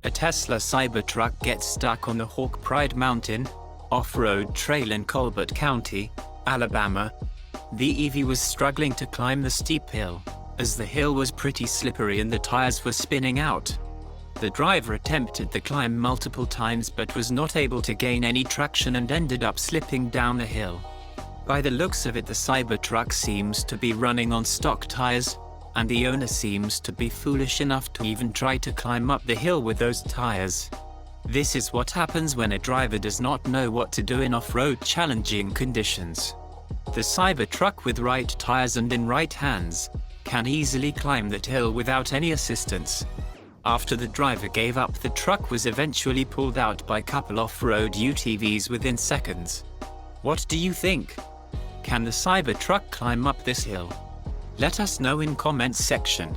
A Tesla Cybertruck gets stuck on the Hawk Pride Mountain off-road trail in Colbert County, Alabama. The EV was struggling to climb the steep hill, as the hill was pretty slippery and the tires were spinning out. The driver attempted the climb multiple times but was not able to gain any traction and ended up slipping down the hill. By the looks of it, the Cybertruck seems to be running on stock tires, and the owner seems to be foolish enough to even try to climb up the hill with those tires. This is what happens when a driver does not know what to do in off-road challenging conditions. The Cybertruck, with right tires and in right hands, can easily climb that hill without any assistance. After the driver gave up, the truck was eventually pulled out by a couple off-road UTVs within seconds. What do you think? Can the Cybertruck climb up this hill? Let us know in comments section.